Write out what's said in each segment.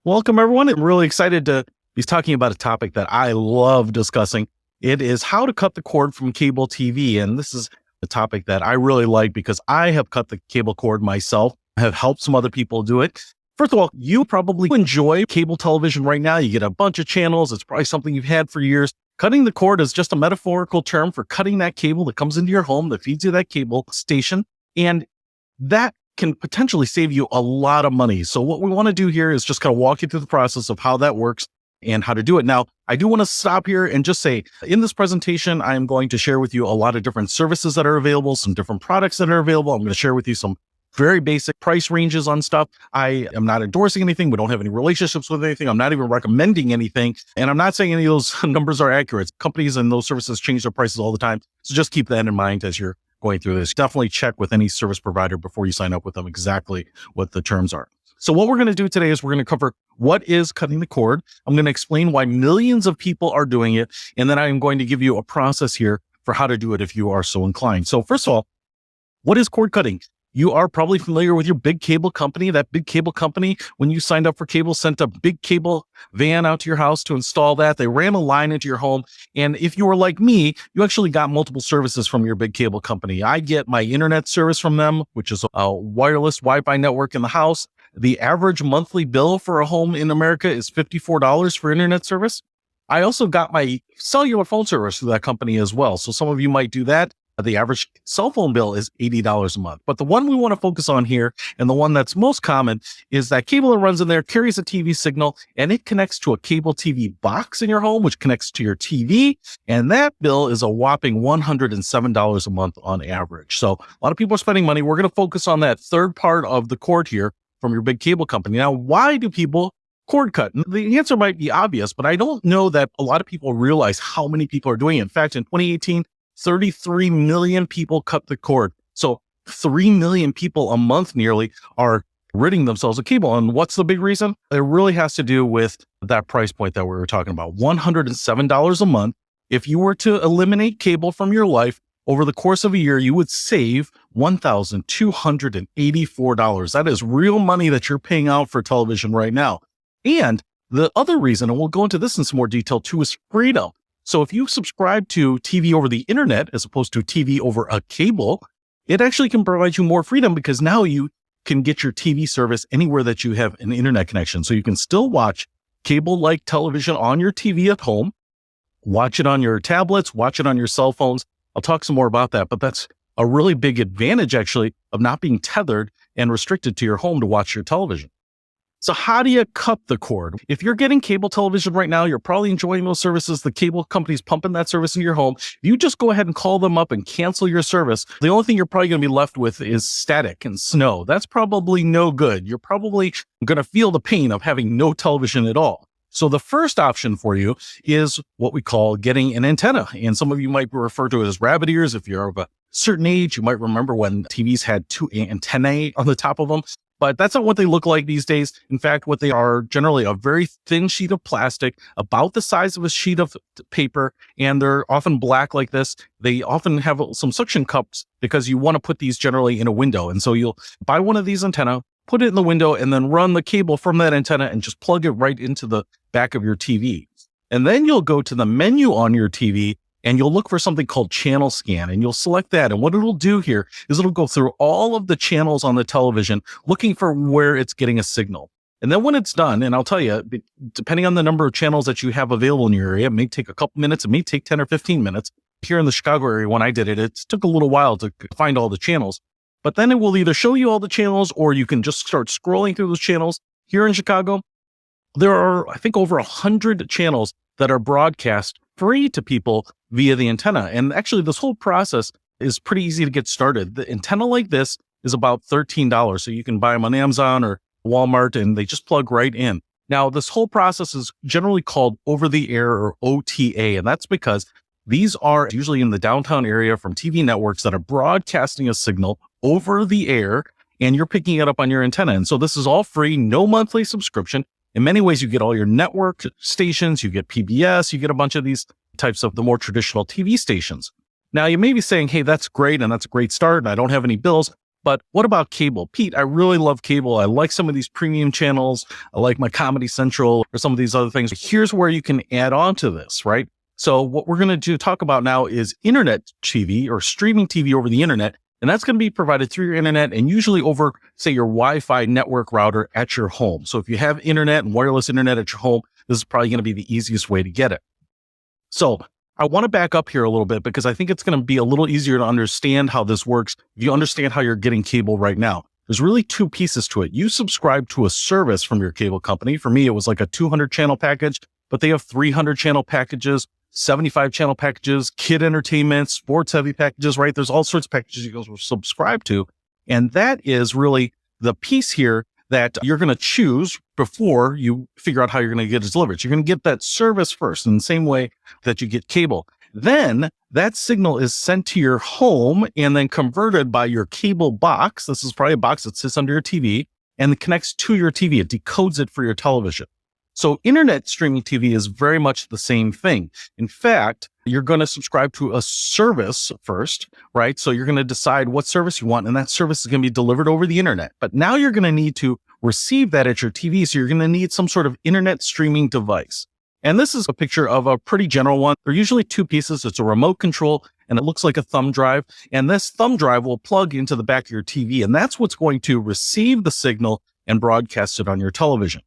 Welcome, everyone. I'm really excited to be talking about a topic that I love discussing. It is how to cut the cord from cable TV. And this is a topic that I really like because I have cut the cable cord myself. I have helped some other people do it. First of all, you probably enjoy cable television right now. You get a bunch of channels. It's probably something you've had for years. Cutting the cord is just a metaphorical term for cutting that cable that comes into your home that feeds you that cable station. And that can potentially save you a lot of money. So what we want to do here is just kind of walk you through the process of how that works and how to do it. Now, I do want to stop here and just say, in this presentation, I am going to share with you a lot of different services that are available, some different products that are available. I'm going to share with you some very basic price ranges on stuff. I am not endorsing anything. We don't have any relationships with anything. I'm not even recommending anything. And I'm not saying any of those numbers are accurate. Companies and those services change their prices all the time. So just keep that in mind as you're going through this. Definitely check with any service provider before you sign up with them exactly what the terms are. So what we're going to do today is we're going to cover what is cutting the cord. I'm going to explain why millions of people are doing it. And then I'm going to give you a process here for how to do it if you are so inclined. So first of all, what is cord cutting? You are probably familiar with your big cable company. That big cable company, when you signed up for cable, sent a big cable van out to your house to install that. They ran a line into your home. And if you were like me, you actually got multiple services from your big cable company. I get my internet service from them, which is a wireless Wi-Fi network in the house. The average monthly bill for a home in America is $54 for internet service. I also got my cellular phone service through that company as well. So some of you might do that. The average cell phone bill is $80 a month. But the one we want to focus on here, and the one that's most common, is that cable that runs in there carries a TV signal, and it connects to a cable TV box in your home, which connects to your TV. And that bill is a whopping $107 a month on average. So a lot of people are spending money. We're going to focus on that third part of the cord here from your big cable company. Now, why do people cord cut? The answer might be obvious, but I don't know that a lot of people realize how many people are doing it. In fact, in 2018, 33 million people cut the cord. So 3 million people a month nearly are ridding themselves of cable. And what's the big reason? It really has to do with that price point that we were talking about, $107 a month. If you were to eliminate cable from your life over the course of a year, you would save $1,284. That is real money that you're paying out for television right now. And the other reason, and we'll go into this in some more detail too, is freedom. So if you subscribe to TV over the internet, as opposed to TV over a cable, it actually can provide you more freedom because now you can get your TV service anywhere that you have an internet connection. So you can still watch cable-like television on your TV at home, watch it on your tablets, watch it on your cell phones. I'll talk some more about that, but that's a really big advantage actually of not being tethered and restricted to your home to watch your television. So how do you cut the cord? If you're getting cable television right now, you're probably enjoying those services. The cable company's pumping that service into your home. You just go ahead and call them up and cancel your service. The only thing you're probably going to be left with is static and snow. That's probably no good. You're probably going to feel the pain of having no television at all. So the first option for you is what we call getting an antenna. And some of you might refer to it as rabbit ears. If you're of a certain age, you might remember when TVs had two antennae on the top of them. But that's not what they look like these days. In fact, what they are generally a very thin sheet of plastic, about the size of a sheet of paper, and they're often black like this. They often have some suction cups because you want to put these generally in a window. And so you'll buy one of these antenna, put it in the window, and then run the cable from that antenna and just plug it right into the back of your TV. And then you'll go to the menu on your TV and you'll look for something called channel scan, and you'll select that. And what it'll do here is it'll go through all of the channels on the television, looking for where it's getting a signal. And then when it's done, and I'll tell you, depending on the number of channels that you have available in your area, it may take a couple minutes, it may take 10 or 15 minutes. Here in the Chicago area, when I did it, it took a little while to find all the channels. But then it will either show you all the channels, or you can just start scrolling through those channels. Here in Chicago, there are, I think, over 100 channels that are broadcast free to people via the antenna. And actually, this whole process is pretty easy to get started. The antenna like this is about $13. So you can buy them on Amazon or Walmart, and they just plug right in. Now, this whole process is generally called over-the-air or OTA, and that's because these are usually in the downtown area from TV networks that are broadcasting a signal over the air, and you're picking it up on your antenna. And so this is all free, no monthly subscription. In many ways, you get all your network stations, you get PBS, you get a bunch of these types of the more traditional TV stations. Now, you may be saying, hey, that's great, and that's a great start, and I don't have any bills. But what about cable? Pete, I really love cable. I like some of these premium channels. I like my Comedy Central or some of these other things. Here's where you can add on to this, right? So what we're going to talk about now is internet TV or streaming TV over the internet. And that's going to be provided through your internet and usually over, say, your Wi-Fi network router at your home. So if you have internet and wireless internet at your home, this is probably going to be the easiest way to get it. So I want to back up here a little bit because I think it's going to be a little easier to understand how this works if you understand how you're getting cable right now. There's really two pieces to it. You subscribe to a service from your cable company. For me, it was like a 200 channel package, but they have 300 channel packages, 75 channel packages, kid entertainment, sports heavy packages, right? There's all sorts of packages you can subscribe to. And that is really the piece here that you're going to choose before you figure out how you're going to get it delivered. You're going to get that service first in the same way that you get cable. Then that signal is sent to your home and then converted by your cable box. This is probably a box that sits under your TV and it connects to your TV. It decodes it for your television. So internet streaming TV is very much the same thing. In fact, you're going to subscribe to a service first, right? So you're going to decide what service you want, and that service is going to be delivered over the internet. But now you're going to need to receive that at your TV. So you're going to need some sort of internet streaming device. And this is a picture of a pretty general one. They're usually two pieces. It's a remote control, and it looks like a thumb drive. And this thumb drive will plug into the back of your TV, and that's what's going to receive the signal and broadcast it on your television.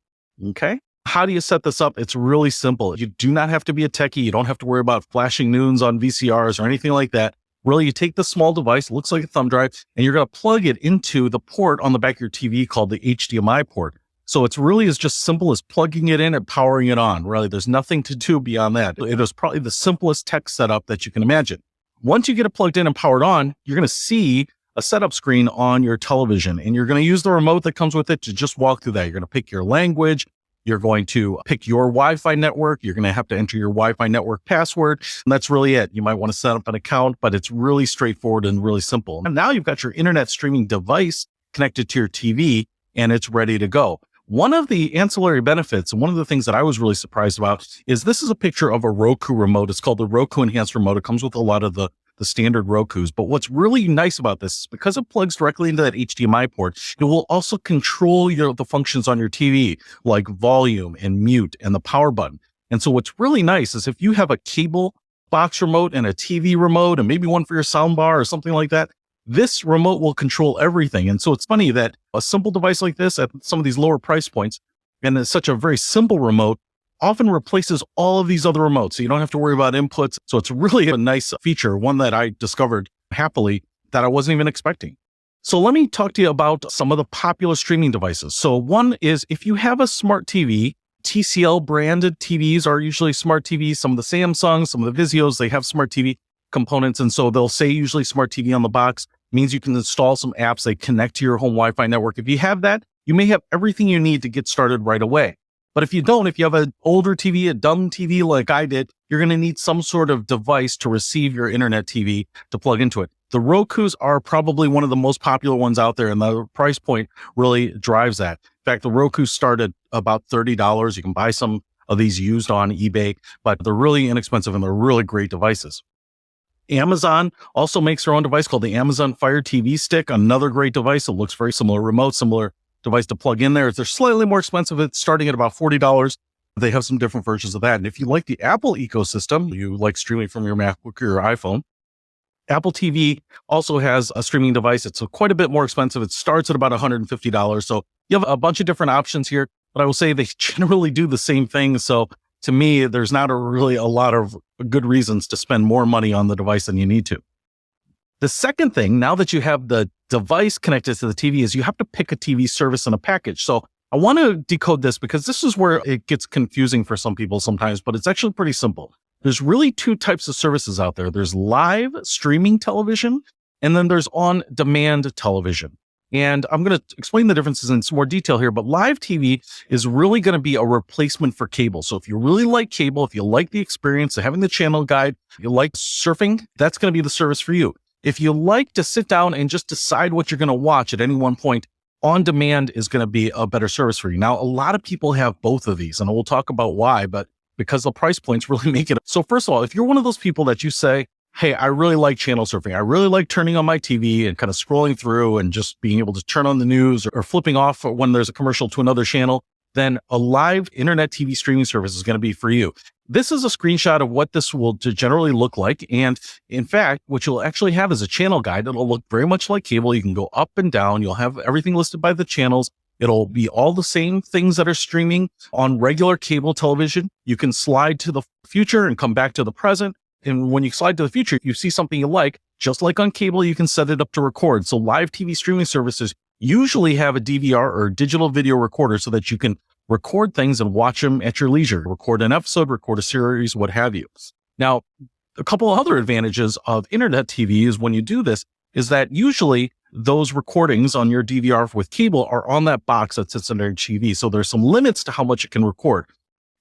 Okay? How do you set this up? It's really simple. You do not have to be a techie. You don't have to worry about flashing noons on VCRs or anything like that. Really, you take the small device, looks like a thumb drive, and you're going to plug it into the port on the back of your TV called the HDMI port. So it's really as just simple as plugging it in and powering it on. Really, there's nothing to do beyond that. It is probably the simplest tech setup that you can imagine. Once you get it plugged in and powered on, you're going to see a setup screen on your television, and you're going to use the remote that comes with it to just walk through that. You're going to pick your language. You're going to pick your Wi-Fi network. You're going to have to enter your Wi-Fi network password. And that's really it. You might want to set up an account, but it's really straightforward and really simple. And now you've got your internet streaming device connected to your TV and it's ready to go. One of the ancillary benefits, and one of the things that I was really surprised about, is this is a picture of a Roku remote. It's called the Roku Enhanced Remote. It comes with a lot of the standard Rokus. But what's really nice about this is because it plugs directly into that HDMI port, it will also control the functions on your TV, like volume and mute and the power button. And so what's really nice is if you have a cable box remote and a TV remote and maybe one for your soundbar or something like that, this remote will control everything. And so it's funny that a simple device like this at some of these lower price points, and it's such a very simple remote, often replaces all of these other remotes. So you don't have to worry about inputs. So it's really a nice feature, one that I discovered happily that I wasn't even expecting. So let me talk to you about some of the popular streaming devices. So one is if you have a smart TV, TCL branded TVs are usually smart TVs. Some of the Samsungs, some of the Vizios, they have smart TV components. And so they'll say usually smart TV on the box. It means you can install some apps. They connect to your home Wi-Fi network. If you have that, you may have everything you need to get started right away. But if you don't, if you have an older TV, a dumb TV like I did, you're going to need some sort of device to receive your internet TV to plug into it. The Rokus are probably one of the most popular ones out there, and the price point really drives that. In fact, the Roku start at about $30. You can buy some of these used on eBay, but they're really inexpensive and they're really great devices. Amazon also makes their own device called the Amazon Fire TV Stick, another great device. It looks very similar, remote, similar device to plug in there. They're slightly more expensive. It's starting at about $40. They have some different versions of that. And if you like the Apple ecosystem, you like streaming from your MacBook or your iPhone, Apple TV also has a streaming device. It's quite a bit more expensive. It starts at about $150. So you have a bunch of different options here, but I will say they generally do the same thing. So to me, there's not really a lot of good reasons to spend more money on the device than you need to. The second thing, now that you have the device connected to the TV, is you have to pick a TV service in a package. So I want to decode this because this is where it gets confusing for some people sometimes, but it's actually pretty simple. There's really two types of services out there. There's live streaming television, and then there's on-demand television. And I'm going to explain the differences in some more detail here, but live TV is really going to be a replacement for cable. So if you really like cable, if you like the experience of having the channel guide, if you like surfing, that's going to be the service for you. If you like to sit down and just decide what you're going to watch at any one point, on demand is going to be a better service for you. Now, a lot of people have both of these, and we'll talk about why, but because the price points really make it. So first of all, if you're one of those people that you say, hey, I really like channel surfing. I really like turning on my TV and kind of scrolling through and just being able to turn on the news or flipping off when there's a commercial to another channel, then a live internet TV streaming service is going to be for you. This is a screenshot of what this will generally look like. And in fact, what you'll actually have is a channel guide. It'll look very much like cable. You can go up and down. You'll have everything listed by the channels. It'll be all the same things that are streaming on regular cable television. You can slide to the future and come back to the present. And when you slide to the future, you see something you like, just like on cable, you can set it up to record. So live TV streaming services usually have a DVR or digital video recorder so that you can record things and watch them at your leisure, record an episode, record a series, what have you. Now, a couple of other advantages of internet TV is when you do this is that usually those recordings on your DVR with cable are on that box that sits under your TV. So there's some limits to how much it can record.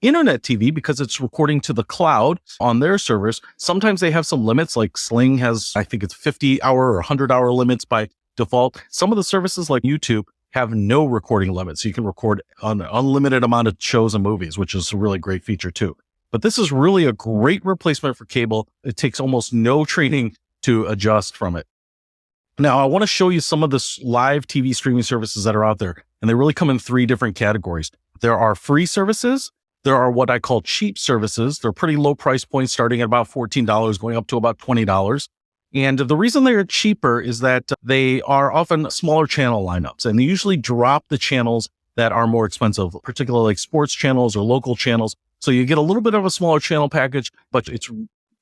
Internet TV, because it's recording to the cloud on their servers, sometimes they have some limits, like Sling has, I think it's 50-hour or 100-hour limits by default. Some of the services like YouTube have no recording limits. So you can record an unlimited amount of shows and movies, which is a really great feature too. But this is really a great replacement for cable. It takes almost no training to adjust from it. Now, I want to show you some of the live TV streaming services that are out there, and they really come in three different categories. There are free services. There are what I call cheap services. They're pretty low price points, starting at about $14, going up to about $20. And the reason they're cheaper is that they are often smaller channel lineups, and they usually drop the channels that are more expensive, particularly like sports channels or local channels. So you get a little bit of a smaller channel package, but it's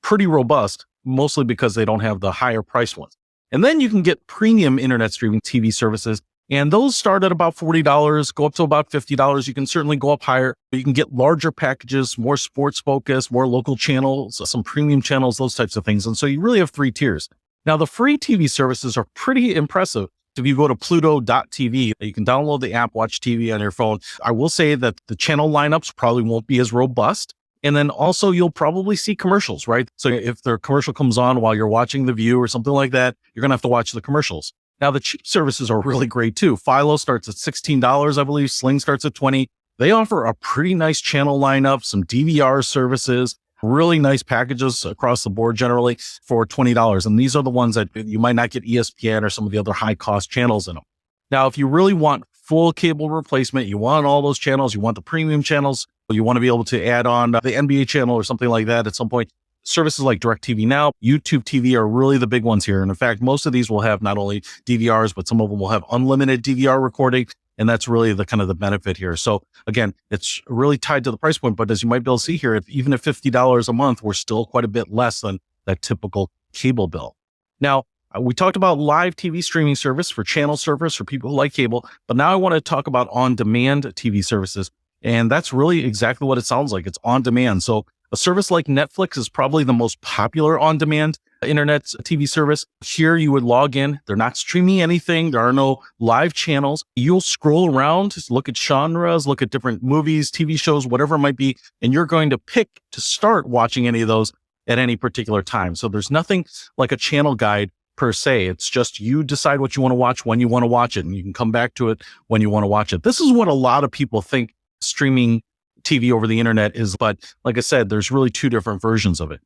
pretty robust, mostly because they don't have the higher priced ones. And then you can get premium internet streaming TV services. And those start at about $40, go up to about $50. You can certainly go up higher. You can get larger packages, more sports focused, more local channels, some premium channels, those types of things. And so you really have three tiers. Now, the free TV services are pretty impressive. If you go to Pluto.tv, you can download the app, watch TV on your phone. I will say that the channel lineups probably won't be as robust. And then also you'll probably see commercials, right? So if the commercial comes on while you're watching The View or something like that, you're going to have to watch the commercials. Now, the cheap services are really great too. Philo starts at $16, I believe. Sling starts at $20. They offer a pretty nice channel lineup, some DVR services, really nice packages across the board generally for $20. And these are the ones that you might not get ESPN or some of the other high cost channels in them. Now, if you really want full cable replacement, you want all those channels, you want the premium channels, you want to be able to add on the NBA channel or something like that at some point, services like DirecTV Now, YouTube TV are really the big ones here. And in fact, most of these will have not only DVRs, but some of them will have unlimited DVR recording. And that's really the kind of the benefit here. So again, it's really tied to the price point. But as you might be able to see here, even at $50 a month, we're still quite a bit less than that typical cable bill. Now, we talked about live TV streaming service for channel service for people who like cable. But now I want to talk about on-demand TV services. And that's really exactly what it sounds like. It's on demand. So a service like Netflix is probably the most popular on-demand internet TV service. Here you would log in. They're not streaming anything. There are no live channels. You'll scroll around, look at genres, look at different movies, TV shows, whatever it might be, and you're going to pick to start watching any of those at any particular time. So there's nothing like a channel guide per se. It's just you decide what you want to watch when you want to watch it, and you can come back to it when you want to watch it. This is what a lot of people think streaming TV over the internet is, but like I said, there's really two different versions of it.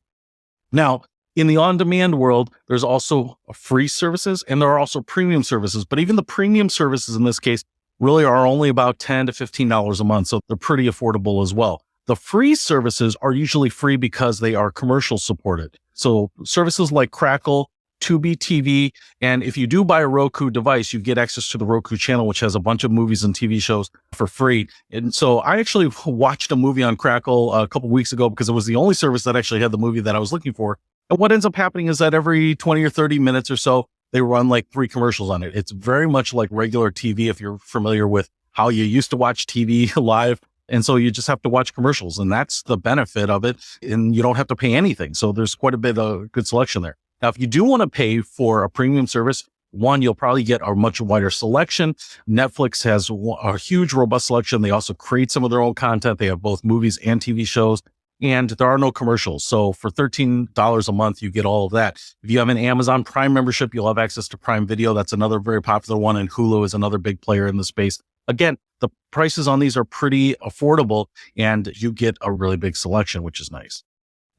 Now, in the on-demand world, there's also free services and there are also premium services, but even the premium services in this case really are only about $10 to $15 a month, so they're pretty affordable as well. The free services are usually free because they are commercial supported. So services like Crackle, Tubi TV, and if you do buy a Roku device, you get access to the Roku Channel, which has a bunch of movies and TV shows for free. And so I actually watched a movie on Crackle a couple weeks ago because it was the only service that actually had the movie that I was looking for. And what ends up happening is that every 20 or 30 minutes or so, they run like 3 commercials on it. It's very much like regular TV if you're familiar with how you used to watch TV live. And so you just have to watch commercials, and that's the benefit of it. And you don't have to pay anything. So there's quite a bit of good selection there. Now, if you do want to pay for a premium service, one, you'll probably get a much wider selection. Netflix has a huge, robust selection. They also create some of their own content. They have both movies and TV shows, and there are no commercials. So for $13 a month, you get all of that. If you have an Amazon Prime membership, you'll have access to Prime Video. That's another very popular one, and Hulu is another big player in the space. Again, the prices on these are pretty affordable, and you get a really big selection, which is nice.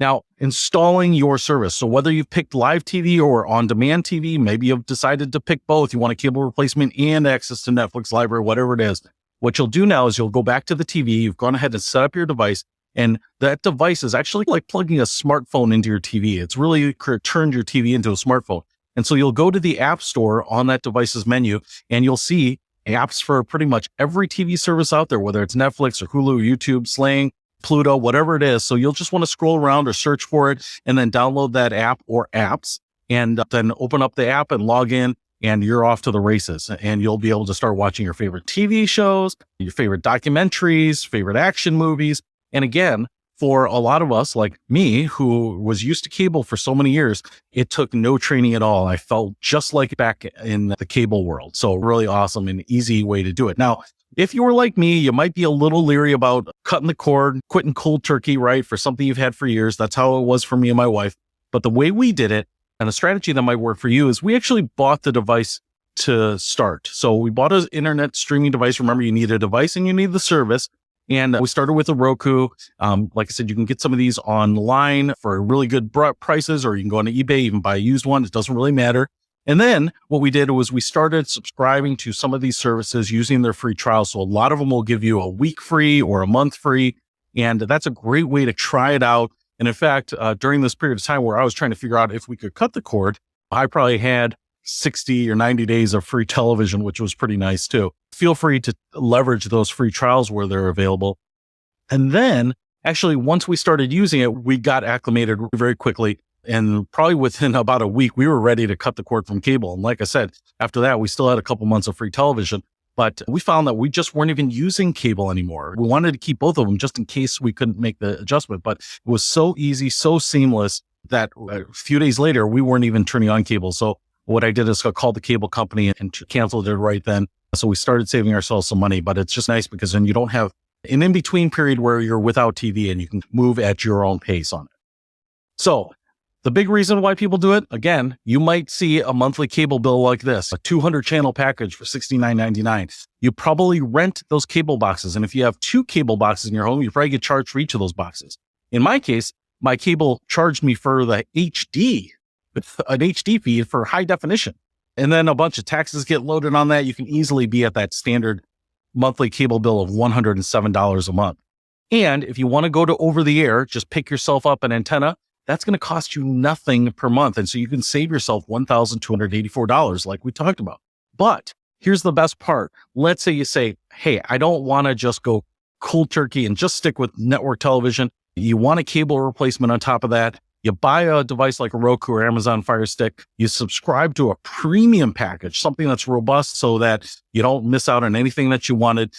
Now, installing your service. So whether you've picked live TV or on-demand TV, maybe you've decided to pick both. You want a cable replacement and access to Netflix library, whatever it is. What you'll do now is you'll go back to the TV. You've gone ahead and set up your device. And that device is actually like plugging a smartphone into your TV. It's really turned your TV into a smartphone. And so you'll go to the App Store on that device's menu, and you'll see apps for pretty much every TV service out there, whether it's Netflix or Hulu, YouTube, Sling, Pluto, whatever it is. So you'll just want to scroll around or search for it and then download that app or apps and then open up the app and log in, and you're off to the races. And you'll be able to start watching your favorite TV shows, your favorite documentaries, favorite action movies. And again, for a lot of us like me, who was used to cable for so many years, it took no training at all. I felt just like back in the cable world. So really awesome and easy way to do it. Now, if you were like me, you might be a little leery about cutting the cord, quitting cold turkey, right? For something you've had for years. That's how it was for me and my wife. But the way we did it, and a strategy that might work for you, is we actually bought the device to start. So we bought an internet streaming device. Remember, you need a device and you need the service. And we started with a Roku. Like I said, you can get some of these online for really good prices, or you can go on eBay, even buy a used one. It doesn't really matter. And then what we did was we started subscribing to some of these services using their free trials. So a lot of them will give you a week free or a month free. And that's a great way to try it out. And in fact, during this period of time where I was trying to figure out if we could cut the cord, I probably had 60 or 90 days of free television, which was pretty nice too. Feel free to leverage those free trials where they're available. And then actually, once we started using it, we got acclimated very quickly. And probably within about a week, we were ready to cut the cord from cable. And like I said, after that, we still had a couple months of free television, but we found that we just weren't even using cable anymore. We wanted to keep both of them just in case we couldn't make the adjustment, but it was so easy, so seamless that a few days later, we weren't even turning on cable. So what I did is I called the cable company and canceled it right then. So we started saving ourselves some money, but it's just nice because then you don't have an in-between period where you're without TV and you can move at your own pace on it. So the big reason why people do it, again, you might see a monthly cable bill like this, a 200 channel package for $69.99. You probably rent those cable boxes. And if you have 2 cable boxes in your home, you probably get charged for each of those boxes. In my case, my cable charged me for the HD, an HD feed for high definition. And then a bunch of taxes get loaded on that. You can easily be at that standard monthly cable bill of $107 a month. And if you want to go to over the air, just pick yourself up an antenna. That's going to cost you nothing per month. And so you can save yourself $1,284 like we talked about. But here's the best part. Let's say you say, hey, I don't want to just go cold turkey and just stick with network television. You want a cable replacement on top of that. You buy a device like a Roku or Amazon Fire Stick. You subscribe to a premium package, something that's robust so that you don't miss out on anything that you wanted.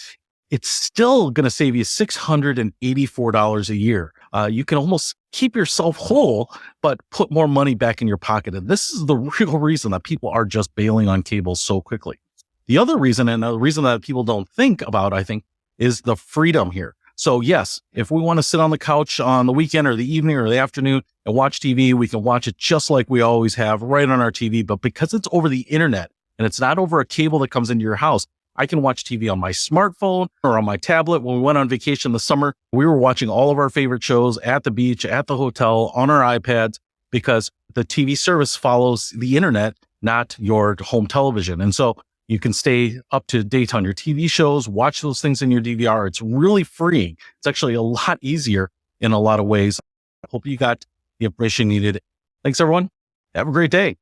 It's still going to save you $684 a year. You can almost keep yourself whole, but put more money back in your pocket. And this is the real reason that people are just bailing on cable so quickly. The other reason, and the reason that people don't think about, I think, is the freedom here. So yes, if we want to sit on the couch on the weekend or the evening or the afternoon and watch TV, we can watch it just like we always have right on our TV. But because it's over the internet and it's not over a cable that comes into your house, I can watch TV on my smartphone or on my tablet. When we went on vacation this summer, we were watching all of our favorite shows at the beach, at the hotel, on our iPads, because the TV service follows the internet, not your home television. And so you can stay up to date on your TV shows, watch those things in your DVR. It's really freeing. It's actually a lot easier in a lot of ways. I hope you got the information needed. Thanks, everyone. Have a great day.